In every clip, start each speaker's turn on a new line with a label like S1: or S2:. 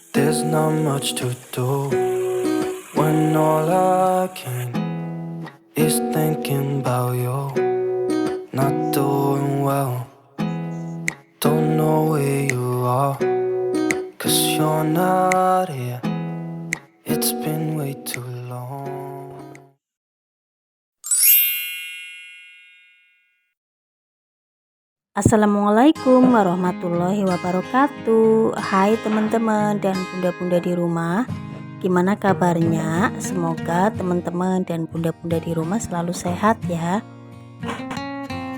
S1: There's not much to do when all I can is thinking about you. Not doing well, don't know where you are, 'cause you're not here. It's been way too long.
S2: Assalamualaikum warahmatullahi wabarakatuh. Hai teman-teman dan bunda-bunda di rumah, gimana kabarnya? Semoga teman-teman dan bunda-bunda di rumah selalu sehat ya.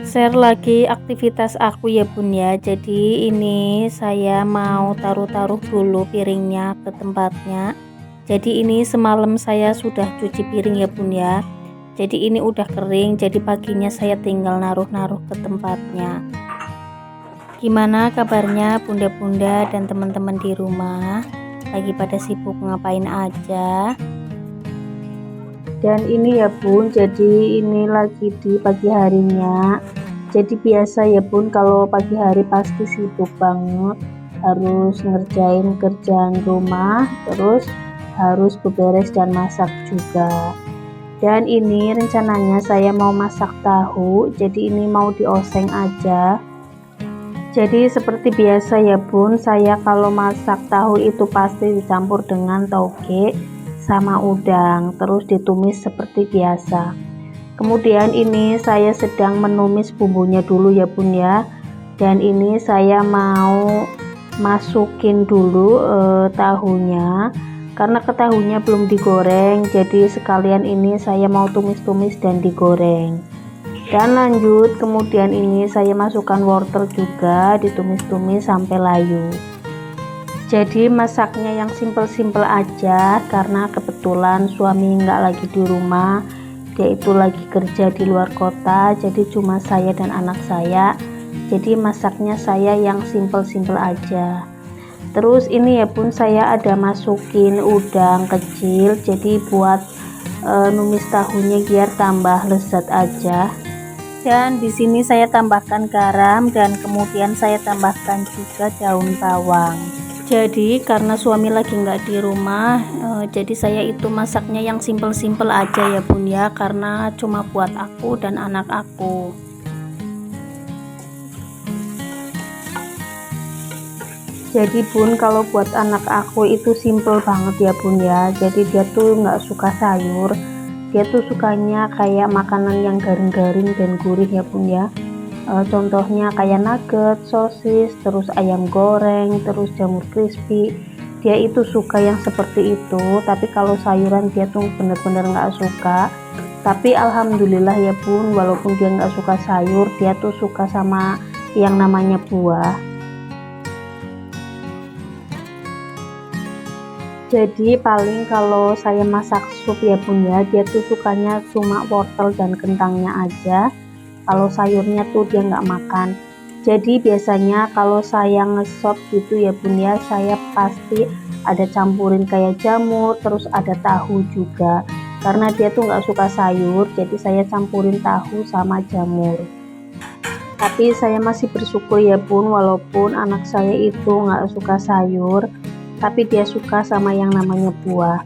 S2: Share lagi aktivitas aku ya bun ya. Jadi ini saya mau taruh-taruh dulu piringnya ke tempatnya. Jadi ini semalam saya sudah cuci piring ya bun ya. Jadi ini udah kering, jadi paginya saya tinggal naruh-naruh ke tempatnya. Gimana kabarnya bunda-bunda dan teman-teman di rumah? Lagi pada sibuk ngapain aja? Dan ini ya bun, jadi ini lagi di pagi harinya. Jadi biasa ya bun, kalau pagi hari pasti sibuk banget, harus ngerjain kerjaan rumah, terus harus beberes dan masak juga. Dan ini rencananya saya mau masak tahu, jadi ini mau dioseng aja. Jadi seperti biasa ya bun, saya kalau masak tahu itu pasti dicampur dengan toge sama udang, terus ditumis seperti biasa. Kemudian ini saya sedang menumis bumbunya dulu ya bun ya. Dan ini saya mau masukin dulu tahunya, karena tahunya belum digoreng, jadi sekalian ini saya mau tumis-tumis dan digoreng. Dan lanjut, kemudian ini saya masukkan wortel juga, ditumis-tumis sampai layu. Jadi masaknya yang simple-simple aja, karena kebetulan suami nggak lagi di rumah, dia itu lagi kerja di luar kota, jadi cuma saya dan anak saya. Jadi masaknya saya yang simple-simple aja. Terus ini ya pun saya ada masukin udang kecil, jadi buat numis tahunya biar tambah lezat aja. Dan di sini saya tambahkan garam dan kemudian saya tambahkan juga daun bawang. Jadi karena suami lagi nggak di rumah, jadi saya itu masaknya yang simple-simple aja ya bun ya, karena cuma buat aku dan anak aku. Jadi bun, kalau buat anak aku itu simple banget ya bun ya, jadi dia tuh nggak suka sayur. Dia tuh sukanya kayak makanan yang garing-garing dan gurih ya bun ya. Contohnya kayak nugget, sosis, terus ayam goreng, terus jamur crispy. Dia itu suka yang seperti itu, tapi kalau sayuran dia tuh bener-bener nggak suka. Tapi alhamdulillah ya bun, walaupun dia nggak suka sayur, dia tuh suka sama yang namanya buah. Jadi paling kalau saya masak sup ya bun ya, dia tuh sukanya cuma wortel dan kentangnya aja. Kalau sayurnya tuh dia nggak makan. Jadi biasanya kalau saya ngesop gitu ya bun ya, saya pasti ada campurin kayak jamur, terus ada tahu juga. Karena dia tuh nggak suka sayur, jadi saya campurin tahu sama jamur. Tapi saya masih bersyukur ya bun, walaupun anak saya itu nggak suka sayur, tapi dia suka sama yang namanya buah.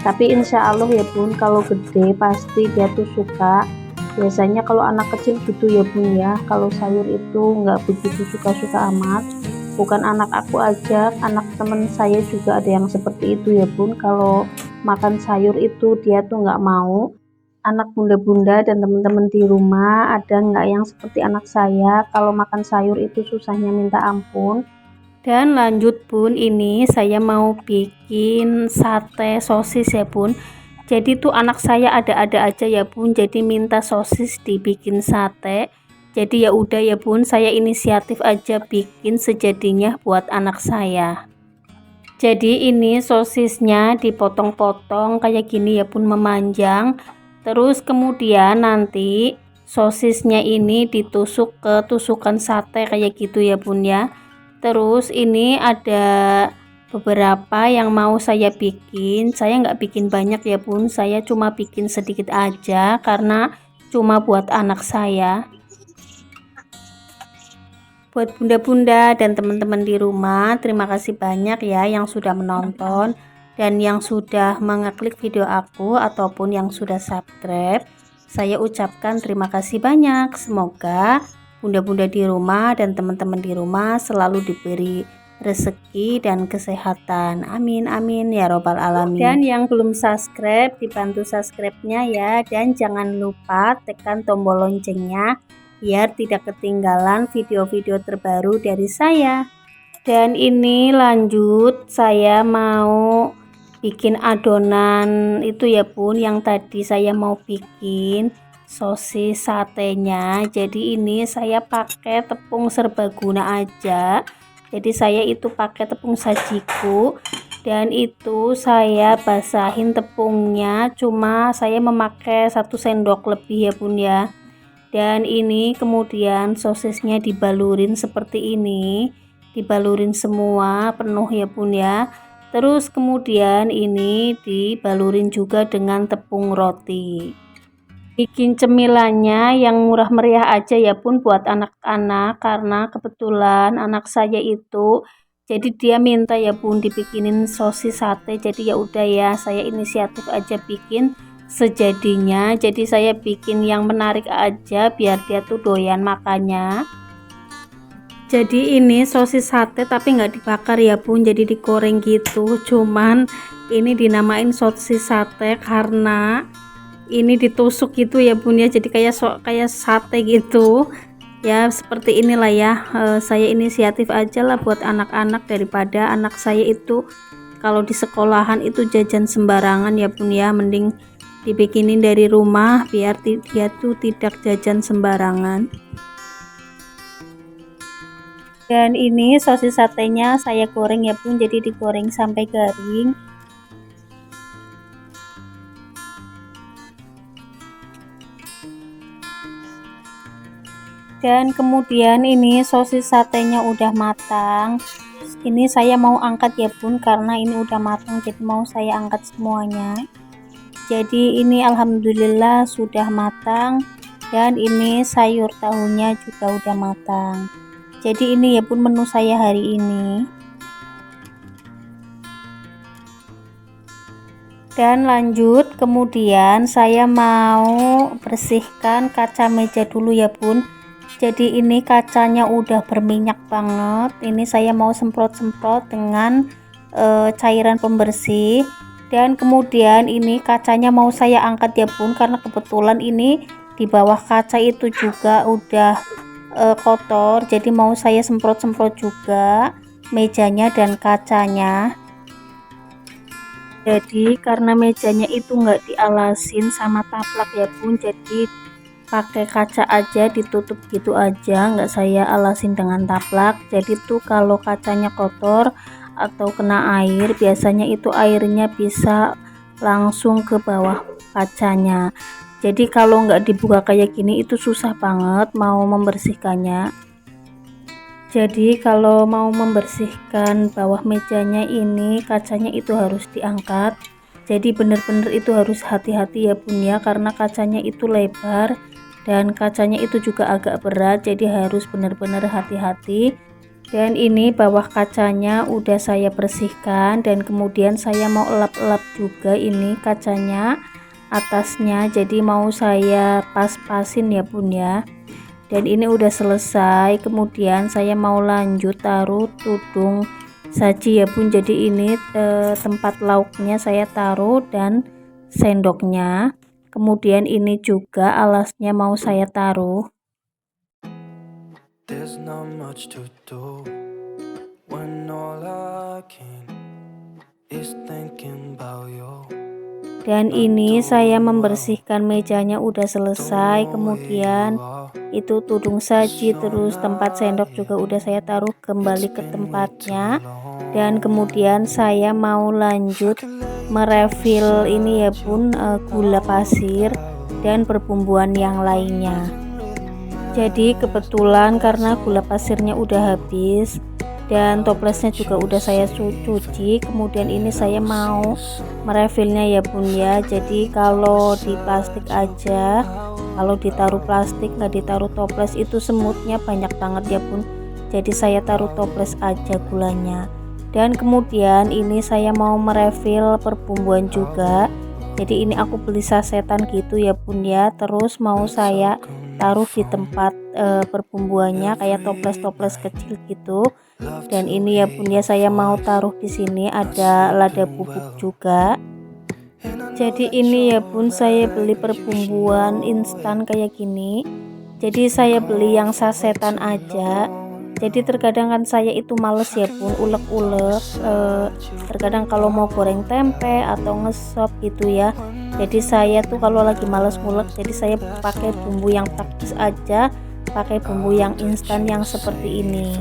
S2: Tapi insya Allah ya bun, kalau gede pasti dia tuh suka. Biasanya kalau anak kecil gitu ya bun ya, kalau sayur itu nggak begitu suka-suka amat. Bukan anak aku aja, anak temen saya juga ada yang seperti itu ya bun. Kalau makan sayur itu dia tuh nggak mau. Anak bunda-bunda dan teman-teman di rumah, ada nggak yang seperti anak saya, kalau makan sayur itu susahnya minta ampun. Dan lanjut bun, ini saya mau bikin sate sosis ya bun. Jadi tuh anak saya ada-ada aja ya bun, jadi minta sosis dibikin sate. Jadi ya udah ya bun, saya inisiatif aja bikin sejadinya buat anak saya. Jadi ini sosisnya dipotong-potong kayak gini ya bun, memanjang. Terus kemudian nanti sosisnya ini ditusuk ke tusukan sate kayak gitu ya bun ya. Terus ini ada beberapa yang mau saya bikin. Saya nggak bikin banyak ya bun, saya cuma bikin sedikit aja karena cuma buat anak saya. Buat bunda-bunda dan teman-teman di rumah, terima kasih banyak ya yang sudah menonton dan yang sudah mengeklik video aku ataupun yang sudah subscribe. Saya ucapkan terima kasih banyak. Semoga bunda-bunda di rumah dan teman-teman di rumah selalu diberi rezeki dan kesehatan. Amin amin ya robbal alamin. Dan yang belum subscribe, dibantu subscribe-nya ya, dan jangan lupa tekan tombol loncengnya biar tidak ketinggalan video-video terbaru dari saya. Dan ini lanjut, saya mau bikin adonan itu ya bun, yang tadi saya mau bikin sosis satenya. Jadi ini saya pakai tepung serbaguna aja, jadi saya itu pakai tepung sajiku, dan itu saya basahin tepungnya, cuma saya memakai 1 sendok lebih ya bun ya. Dan ini kemudian sosisnya dibalurin seperti ini, dibalurin semua penuh ya bun ya. Terus kemudian ini dibalurin juga dengan tepung roti. Bikin cemilannya yang murah meriah aja ya bun buat anak-anak, karena kebetulan anak saya itu jadi dia minta ya bun dibikinin sosis sate. Jadi ya udah ya, saya inisiatif aja bikin sejadinya. Jadi saya bikin yang menarik aja biar dia tuh doyan makannya. Jadi ini sosis sate tapi nggak dibakar ya bun, jadi digoreng gitu. Cuman ini dinamain sosis sate karena ini ditusuk gitu ya bun ya, jadi kayak sate gitu ya, seperti inilah ya. Saya inisiatif aja lah buat anak-anak, daripada anak saya itu kalau di sekolahan itu jajan sembarangan ya bun ya, mending dibikinin dari rumah biar dia tuh tidak jajan sembarangan. Dan ini sosis satenya saya goreng ya bun, jadi digoreng sampai garing. Dan kemudian ini sosis satenya udah matang. Ini saya mau angkat ya bun, karena ini udah matang, jadi mau saya angkat semuanya. Jadi ini alhamdulillah sudah matang, dan ini sayur tahunya juga udah matang. Jadi ini ya bun menu saya hari ini. Dan lanjut, kemudian saya mau bersihkan kaca meja dulu ya bun. Jadi ini kacanya udah berminyak banget. Ini saya mau semprot-semprot dengan cairan pembersih. Dan kemudian ini kacanya mau saya angkat ya bun, karena kebetulan ini di bawah kaca itu juga udah kotor. Jadi mau saya semprot-semprot juga mejanya dan kacanya. Jadi karena mejanya itu nggak dialasin sama taplak ya bun, jadi pakai kaca aja, ditutup gitu aja, nggak saya alasin dengan taplak. Jadi tuh kalau kacanya kotor atau kena air, biasanya itu airnya bisa langsung ke bawah kacanya. Jadi kalau nggak dibuka kayak gini itu susah banget mau membersihkannya. Jadi kalau mau membersihkan bawah mejanya ini, kacanya itu harus diangkat. Jadi bener-bener itu harus hati-hati ya bun ya, karena kacanya itu lebar dan kacanya itu juga agak berat, jadi harus bener-bener hati-hati. Dan ini bawah kacanya udah saya bersihkan, dan kemudian saya mau elap-elap juga ini kacanya atasnya, jadi mau saya pas-pasin ya bun ya. Dan ini udah selesai, kemudian saya mau lanjut taruh tudung saji ya bun. Jadi ini tempat lauknya saya taruh dan sendoknya, kemudian ini juga alasnya mau saya taruh.
S1: There's not much to do when all I can is thinking about you.
S2: Dan ini saya membersihkan mejanya udah selesai, kemudian itu tudung saji terus tempat sendok juga udah saya taruh kembali ke tempatnya. Dan kemudian saya mau lanjut merefill ini ya bun, gula pasir dan perbumbuan yang lainnya. Jadi kebetulan karena gula pasirnya udah habis dan toplesnya juga udah saya cuci, kemudian ini saya mau merefillnya ya bun ya. Jadi kalau di plastik aja, kalau ditaruh plastik nggak ditaruh toples itu semutnya banyak banget ya bun. jadi saya taruh toples aja gulanya. Dan kemudian ini saya mau merefill perbumbuan juga. Jadi ini aku beli sasetan gitu ya bun ya, terus mau saya taruh di tempat perbumbuannya kayak toples-toples kecil gitu. Dan ini ya bun ya, saya mau taruh di sini ada lada bubuk juga. Jadi ini ya bun, saya beli perbumbuan instan kayak gini. Jadi saya beli yang sasetan aja. Jadi terkadang kan saya itu males ya bun ulek-ulek, terkadang kalau mau goreng tempe atau ngesop gitu ya. Jadi saya tuh kalau lagi males ngulek, jadi saya pakai bumbu yang praktis aja, pakai bumbu yang instan yang seperti ini.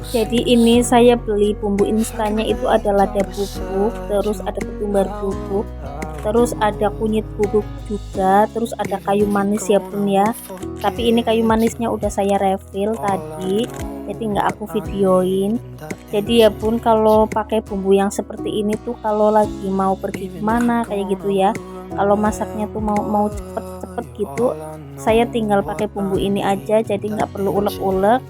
S2: Jadi ini saya beli bumbu instannya itu ada lada bubuk, terus ada ketumbar bubuk, terus ada kunyit bubuk juga, terus ada kayu manis ya bun ya. Tapi ini kayu manisnya udah saya refill tadi, jadi nggak aku videoin. Jadi ya bun, kalau pakai bumbu yang seperti ini tuh kalau lagi mau pergi kemana kayak gitu ya, kalau masaknya tuh mau cepet-cepet gitu, saya tinggal pakai bumbu ini aja, jadi nggak perlu ulek-ulek.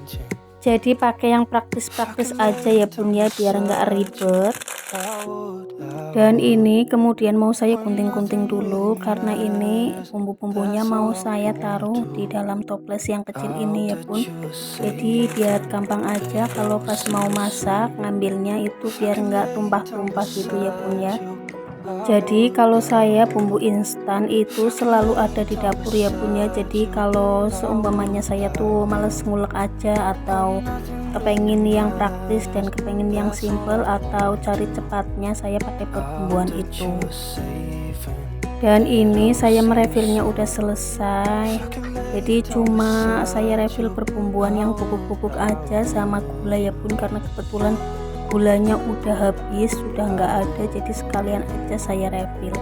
S2: Jadi pakai yang praktis-praktis aja ya bun ya, biar nggak ribet. Dan ini kemudian mau saya gunting-gunting dulu, karena ini bumbu-bumbunya mau saya taruh di dalam toples yang kecil ini ya bun. Jadi biar gampang aja kalau pas mau masak ngambilnya itu, biar nggak tumpah-tumpah gitu ya bun ya. Jadi kalau saya bumbu instan itu selalu ada di dapur ya bun ya. Jadi kalau seumpamanya saya tuh males ngulek aja, atau kepengen yang praktis dan kepengen yang simple, atau cari cepatnya, saya pakai perbumbuan itu. Dan ini saya merefillnya udah selesai. Jadi cuma saya refill perbumbuan yang bubuk-bubuk aja sama gula ya bun, karena kebetulan gulanya udah habis, sudah nggak ada, jadi sekalian aja saya refill.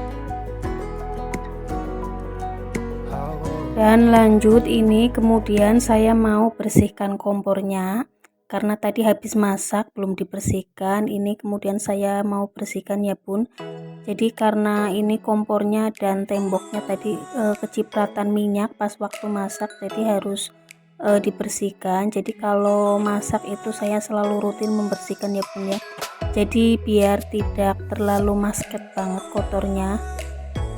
S2: Dan lanjut ini kemudian saya mau bersihkan kompornya, karena tadi habis masak belum dibersihkan. Ini kemudian saya mau bersihkan ya bun. Jadi karena ini kompornya dan temboknya tadi kecipratan minyak pas waktu masak, jadi harus dibersihkan. Jadi kalau masak itu saya selalu rutin membersihkan ya bun ya. Jadi biar tidak terlalu masket banget kotornya.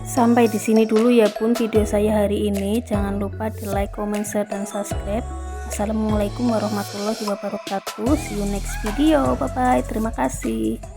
S2: Sampai di sini dulu ya bun video saya hari ini. Jangan lupa di like, comment, share, dan subscribe. Assalamualaikum warahmatullahi wabarakatuh. See you next video. Bye bye. Terima kasih.